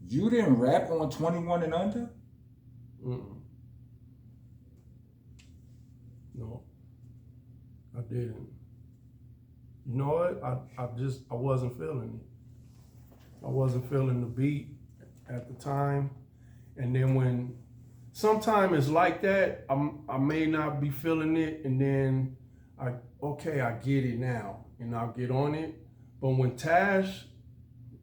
You didn't rap on 21 and Under? Mm-mm. No, I didn't. You know what? I wasn't feeling it. I wasn't feeling the beat at the time. And then when sometimes it's like that, I may not be feeling it, and then I get it now, and I'll get on it. But when Tash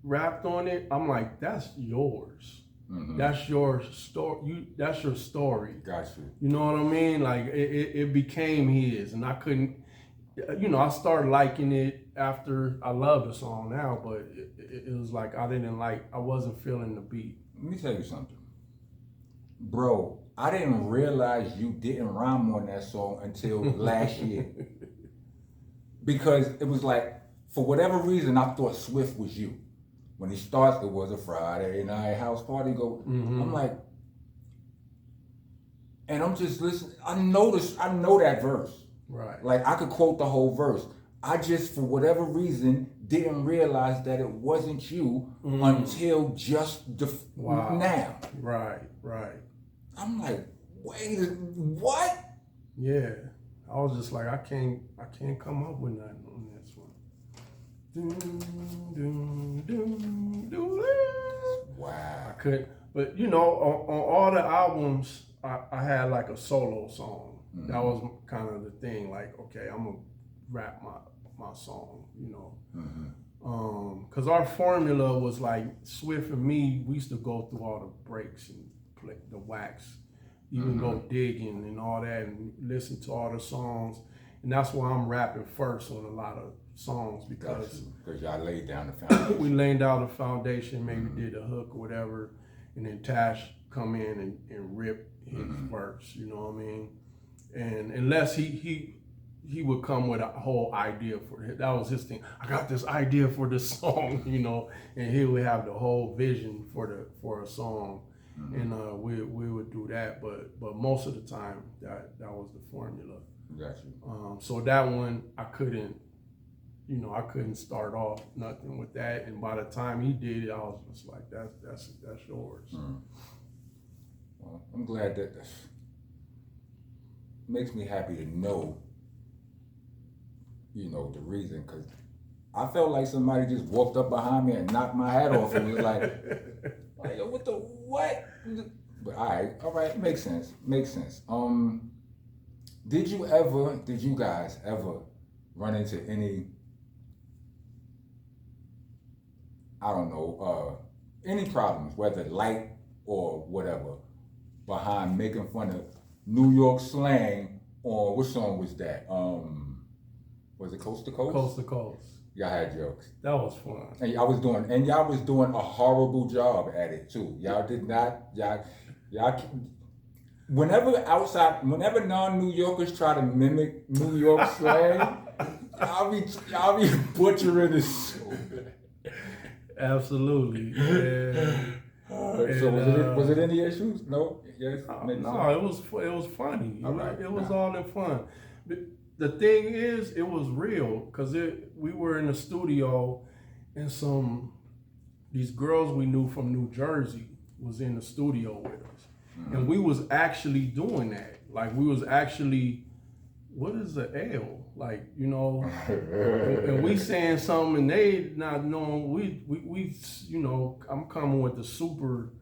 rapped on it, I'm like, that's yours. Mm-hmm. That's your story. That's your story. Got you. You know what I mean? Like it became his, and I couldn't. You know, I started liking it after I love the song now, but it was like I wasn't feeling the beat. Let me tell you something, bro. I didn't realize you didn't rhyme on that song until last year, because it was like, for whatever reason, I thought Swift was you. When he starts, it was a Friday night house party. I'm like, and I'm just listening. I know that verse. Right. Like, I could quote the whole verse. I just, for whatever reason, didn't realize that it wasn't you until just now. Right. I'm like, wait, what? Yeah. I was just like, I can't come up with nothing on this one. Wow. I couldn't. But you know, on all the albums, I had like a solo song. Mm-hmm. That was kind of the thing. Like, okay, I'm gonna rap my song. You know, because our formula was like Swift and me. We used to go through all the breaks and play the wax, even go digging and all that, and listen to all the songs. And that's why I'm rapping first on a lot of songs, because y'all laid down the foundation. We laid down the foundation, maybe did a hook or whatever, and then Tash come in and rip his verse, you know what I mean? And unless he would come with a whole idea for it. That was his thing. I got this idea for this song, you know, and he would have the whole vision for a song, and we would do that. But most of the time, that was the formula. Got you. So that one I couldn't start off nothing with that. And by the time he did it, I was just like, that's yours. Well, I'm glad that makes me happy to know, you know, the reason, because I felt like somebody just walked up behind me and knocked my hat off and was like, yo, what the what? But all right, makes sense. Did you guys ever run into any, I don't know, any problems, whether light or whatever, behind making fun of New York slang, or what song was that? Was it Coast to Coast? Coast to Coast. Y'all had jokes. That was fun. And y'all was doing a horrible job at it too. Y'all did not, whenever non-New Yorkers try to mimic New York slang, y'all be butchering it so bad. Absolutely. Yeah. So was it any issues? No? Yes? No, it was funny. Right. It was all in fun. The thing is, it was real, because we were in the studio, and these girls we knew from New Jersey was in the studio with us. And we was actually doing that. Like, we was actually, what is the L? Like, you know, and we saying something and they not knowing, we you know, I'm coming with the super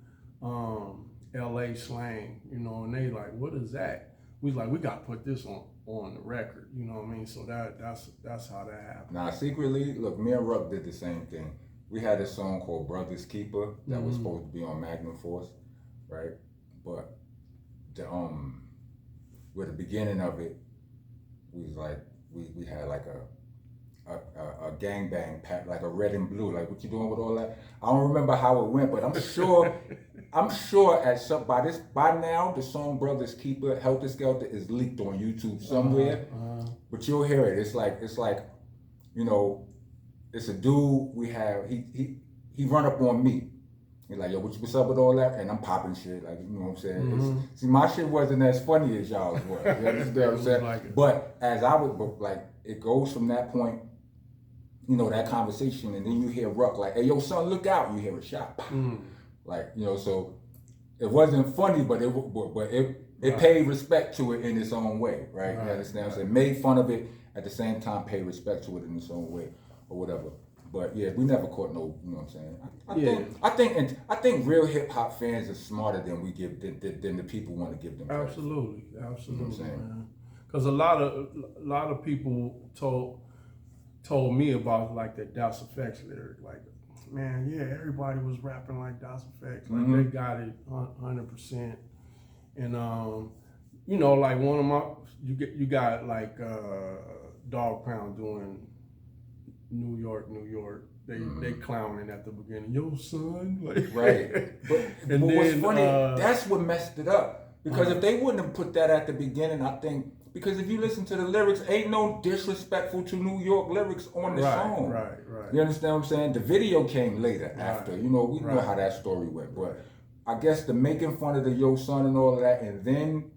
LA slang, you know, and they like, what is that? We like, we got to put this on the record, you know what I mean? So that's how that happened. Now, secretly, look, me and Ruck did the same thing. We had a song called Brother's Keeper that was supposed to be on Magnum Force, right? But with the beginning of it, we was like, we had like a gangbang pack, like a red and blue, like what you doing with all that? I don't remember how it went, but I'm sure by now the song Brothers Keeper, Helter Skelter is leaked on YouTube somewhere. But you'll hear it. It's like, you know, it's a dude we have, he run up on me. He's like, yo, what's up with all that? And I'm popping shit, like, you know what I'm saying? See, my shit wasn't as funny as y'all's was. You understand what I'm saying? But it goes from that point, you know, that conversation, and then you hear Ruck like, hey, yo, son, look out. You hear a shot. Like, you know, so it wasn't funny, but it paid respect to it in its own way, right? You understand what I'm saying? Made fun of it, at the same time paid respect to it in its own way, or whatever. But yeah, we never caught no, you know what I'm saying? I think real hip hop fans are smarter than we give than the people want to give them credit. Absolutely, You know what I'm saying? man. Because a lot of people told me about like that Das Effects lyric, like, man, yeah, everybody was rapping like Das Effects, like they got it 100%. And you know, like one of my you got like Dog Pound doing New York. They clowning at the beginning, yo son, like, right. But what's funny, that's what messed it up. Because if they wouldn't have put that at the beginning, I think, because if you listen to the lyrics, ain't no disrespectful to New York lyrics on the song. Right. You understand what I'm saying? The video came later after. You know, we know how that story went. But I guess the making fun of the yo son and all of that, and then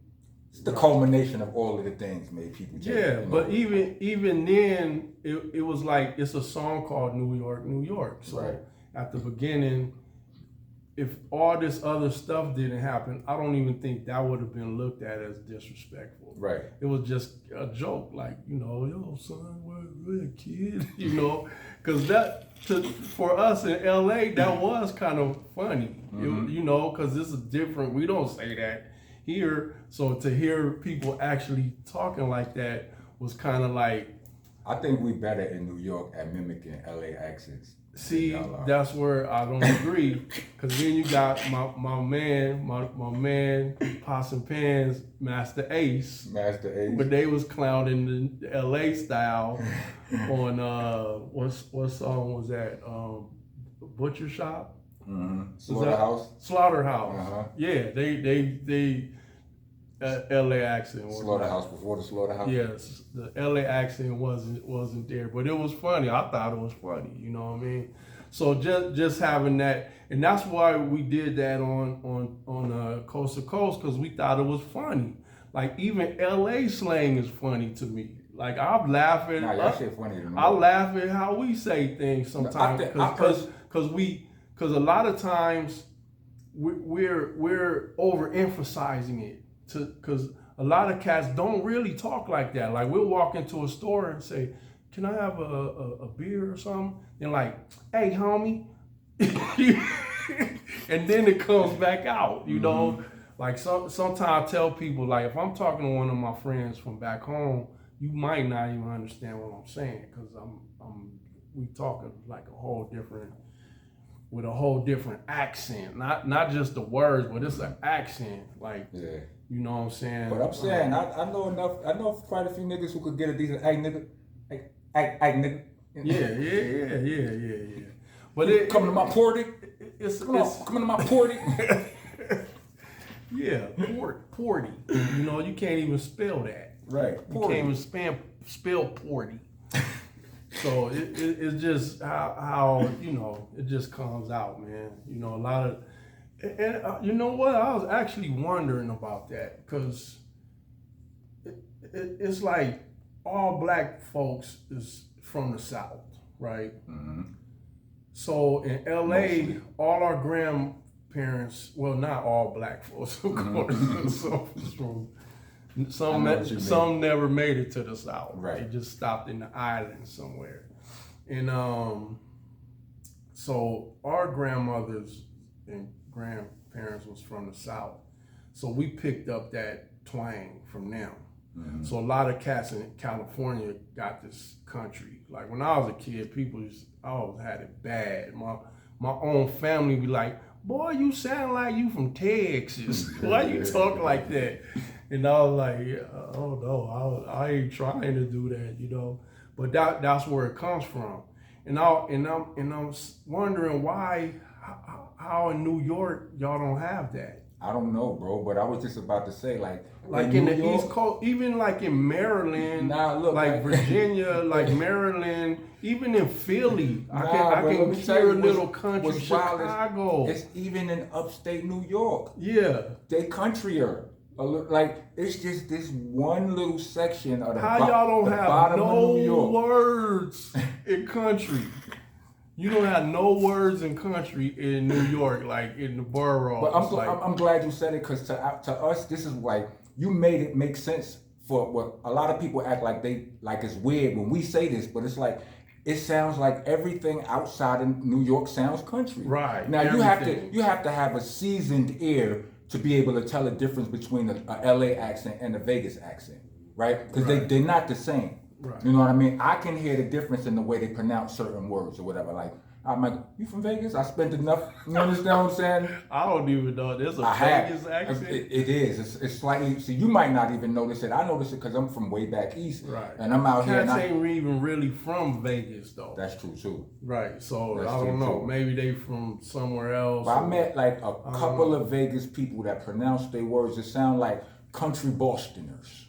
it's the culmination of all of the things made people take it, you know? But even then, it was like, it's a song called New York. So at the beginning, if all this other stuff didn't happen, I don't even think that would have been looked at as disrespectful. Right. It was just a joke, like, you know, yo son, we're a kid, you know, because for us in LA, that was kind of funny, you know, because this is different. We don't say that here, so to hear people actually talking like that was kind of like. I think we better in New York at mimicking LA accents. See, that's where I don't agree, because then you got my man, Pots and Pans, Master Ace. But they was clowning the LA style on what song was that? Butcher Shop. Slaughterhouse. Slaughterhouse. Yeah, they LA accent. Slaughterhouse before the Slaughterhouse. Yes, the LA accent wasn't there, but it was funny. I thought it was funny. You know what I mean? So just having that, and that's why we did that on Coast to Coast, because we thought it was funny. Like even LA slang is funny to me. Like I'm laughing. Nah, that shit funny to me. I laugh at how we say things sometimes, because a lot of times we're overemphasizing it. Because a lot of cats don't really talk like that. Like we'll walk into a store and say, "Can I have a beer or something?" And like, "Hey, homie," and then it comes back out. You know, like sometimes I tell people, like if I'm talking to one of my friends from back home, you might not even understand what I'm saying, because we talking like with a whole different accent, not just the words, but it's an accent, like, you know what I'm saying? But I'm saying, I know quite a few niggas who could get a decent, hey nigga, hey nigga. Yeah. But it coming to my porty, coming to my porty. Yeah, porty. You know, you can't even spell that. Right. You can't even spell porty. So it's just how you know, it just comes out, man. You know, a lot of, and you know what? I was actually wondering about that, because it's like all black folks is from the South, right? So in LA, mostly. All our grandparents, well, not all black folks, of course. Some never made it to the South. Right. They just stopped in the island somewhere. And so our grandmothers and grandparents was from the South. So we picked up that twang from them. So a lot of cats in California got this country. Like when I was a kid, people always had it bad. My own family be like, "Boy, you sound like you from Texas. Why you talk like that?" And I was like, "Oh no, I ain't trying to do that, you know." But that's where it comes from. And I'm wondering why, how in New York y'all don't have that. I don't know, bro, but I was just about to say, like in the York, East Coast, even like in Maryland, like Virginia, like Maryland, even in Philly, I can hear a little country. Chicago, it's even in upstate New York. Yeah, they countryer. Like it's just this one little section of the y'all don't have no words in country. You don't have no words in country in New York, like in the borough. But I'm glad you said it, because to us, this is like, you made it make sense for what a lot of people act like it's weird when we say this, but it's like, it sounds like everything outside of New York sounds country. Right. Now Everything. you have to have a seasoned ear to be able to tell the difference between a LA accent and a Vegas accent, right? Because they're not the same. Right. You know what I mean? I can hear the difference in the way they pronounce certain words or whatever. Like, I'm like, you from Vegas? I spent enough. You understand what I'm saying? I don't even know. There's a Vegas accent. It is. It's slightly. See, you might not even notice it. I notice it because I'm from way back east. Right. And I'm out here. Cats ain't even really from Vegas though. That's true too. Right. So That's I don't true, know. too. Maybe they from somewhere else. But I met like a couple of Vegas people that pronounce their words that sound like country Bostoners.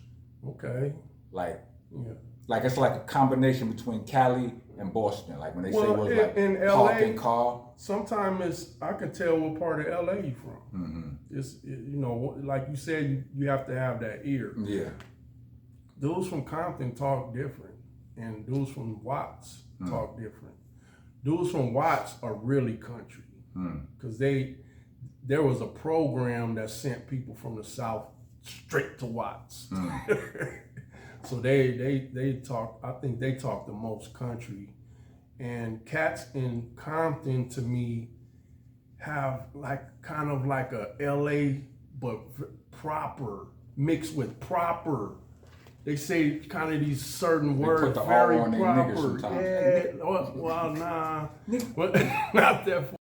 Okay. Like, Yeah. like it's like a combination between Cali and Boston. Like when they say words like in park LA, and car. sometimes I can tell what part of LA you from. Mm-hmm. You know, like you said, you have to have that ear. Yeah. Dudes from Compton talk different, and dudes from Watts talk different. Dudes from Watts are really country, because there was a program that sent people from the South straight to Watts. So they talk. I think they talk the most country, and cats in Compton to me have like kind of like a LA but proper mixed with proper. They say kind of these certain words put the very R on their niggas proper. sometimes. Yeah, well, nah, but not that